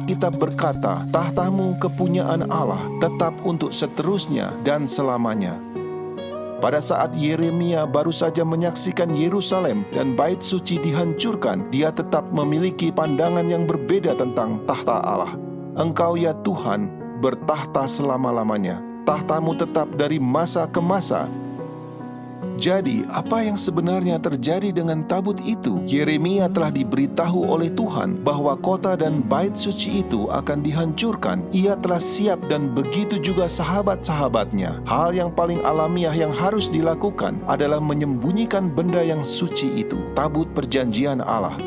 Kitab berkata, tahtamu kepunyaan Allah tetap untuk seterusnya dan selamanya. Pada saat Yeremia baru saja menyaksikan Yerusalem dan bait suci dihancurkan, dia tetap memiliki pandangan yang berbeda tentang tahta Allah. Engkau ya Tuhan bertahta selama-lamanya. Tahtamu tetap dari masa ke masa. Jadi, apa yang sebenarnya terjadi dengan tabut itu? Yeremia telah diberitahu oleh Tuhan bahwa kota dan bait suci itu akan dihancurkan. Ia telah siap dan begitu juga sahabat-sahabatnya. Hal yang paling alamiah yang harus dilakukan adalah menyembunyikan benda yang suci itu, tabut perjanjian Allah.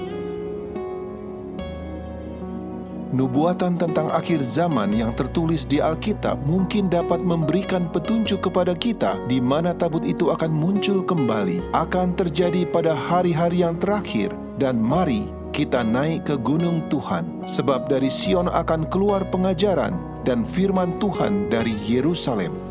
Nubuatan tentang akhir zaman yang tertulis di Alkitab mungkin dapat memberikan petunjuk kepada kita di mana tabut itu akan muncul kembali, akan terjadi pada hari-hari yang terakhir. Dan mari kita naik ke gunung Tuhan, sebab dari Sion akan keluar pengajaran dan firman Tuhan dari Yerusalem.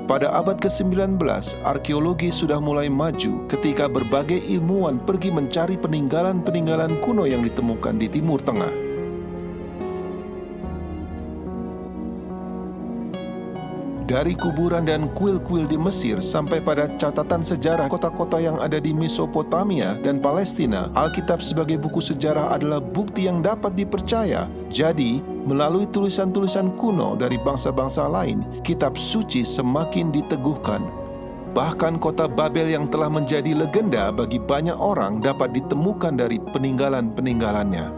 Pada abad ke-19, arkeologi sudah mulai maju ketika berbagai ilmuwan pergi mencari peninggalan-peninggalan kuno yang ditemukan di Timur Tengah. Dari kuburan dan kuil-kuil di Mesir sampai pada catatan sejarah kota-kota yang ada di Mesopotamia dan Palestina, Alkitab sebagai buku sejarah adalah bukti yang dapat dipercaya. Jadi, melalui tulisan-tulisan kuno dari bangsa-bangsa lain, kitab suci semakin diteguhkan. Bahkan kota Babel yang telah menjadi legenda bagi banyak orang dapat ditemukan dari peninggalan-peninggalannya.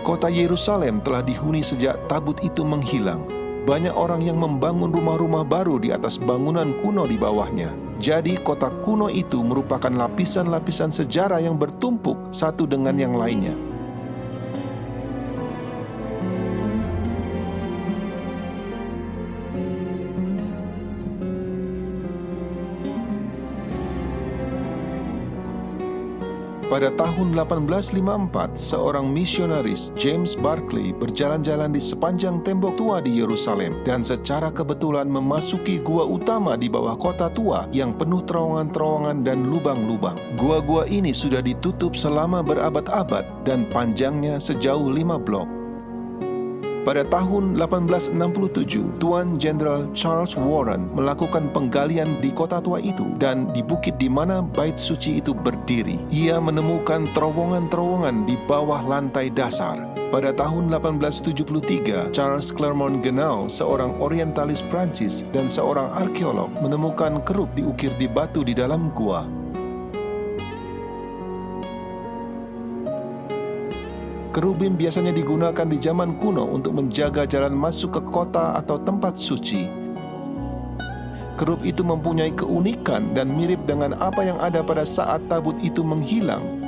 Kota Yerusalem telah dihuni sejak tabut itu menghilang. Banyak orang yang membangun rumah-rumah baru di atas bangunan kuno di bawahnya. Jadi kota kuno itu merupakan lapisan-lapisan sejarah yang bertumpuk satu dengan yang lainnya. Pada tahun 1854, seorang misionaris, James Barclay, berjalan-jalan di sepanjang tembok tua di Yerusalem dan secara kebetulan memasuki gua utama di bawah kota tua yang penuh terowongan-terowongan dan lubang-lubang. Gua-gua ini sudah ditutup selama berabad-abad dan panjangnya sejauh 5 blok. Pada tahun 1867, Tuan Jenderal Charles Warren melakukan penggalian di kota tua itu dan di bukit di mana bait suci itu berdiri. Ia menemukan terowongan-terowongan di bawah lantai dasar. Pada tahun 1873, Charles Clermont Ganneau, seorang orientalis Prancis dan seorang arkeolog, menemukan kerup diukir di batu di dalam gua. Kerubim biasanya digunakan di zaman kuno untuk menjaga jalan masuk ke kota atau tempat suci. Kerub itu mempunyai keunikan dan mirip dengan apa yang ada pada saat tabut itu menghilang.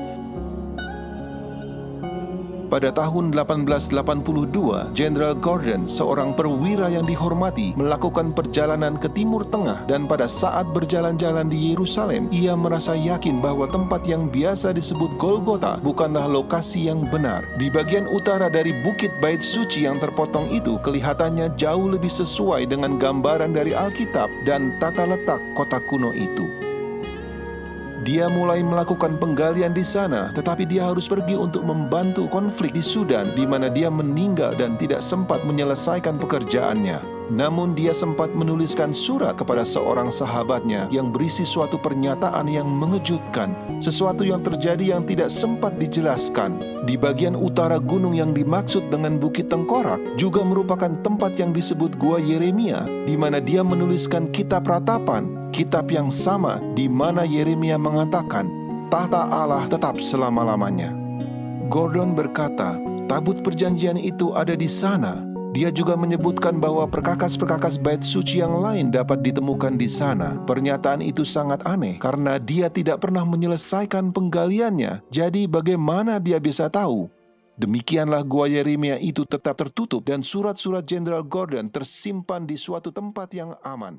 Pada tahun 1882, Jenderal Gordon, seorang perwira yang dihormati, melakukan perjalanan ke Timur Tengah dan pada saat berjalan-jalan di Yerusalem, ia merasa yakin bahwa tempat yang biasa disebut Golgota bukanlah lokasi yang benar. Di bagian utara dari bukit bait suci yang terpotong itu kelihatannya jauh lebih sesuai dengan gambaran dari Alkitab dan tata letak kota kuno itu. Dia mulai melakukan penggalian di sana, tetapi dia harus pergi untuk membantu konflik di Sudan, di mana dia meninggal dan tidak sempat menyelesaikan pekerjaannya. Namun dia sempat menuliskan surat kepada seorang sahabatnya yang berisi suatu pernyataan yang mengejutkan, sesuatu yang terjadi yang tidak sempat dijelaskan. Di bagian utara gunung yang dimaksud dengan Bukit Tengkorak juga merupakan tempat yang disebut Gua Yeremia, di mana dia menuliskan kitab ratapan, kitab yang sama di mana Yeremia mengatakan, tahta Allah tetap selama-lamanya. Gordon berkata, tabut perjanjian itu ada di sana. Dia juga menyebutkan bahwa perkakas-perkakas bait suci yang lain dapat ditemukan di sana. Pernyataan itu sangat aneh karena dia tidak pernah menyelesaikan penggaliannya. Jadi bagaimana dia bisa tahu? Demikianlah gua Yeremia itu tetap tertutup dan surat-surat Jenderal Gordon tersimpan di suatu tempat yang aman.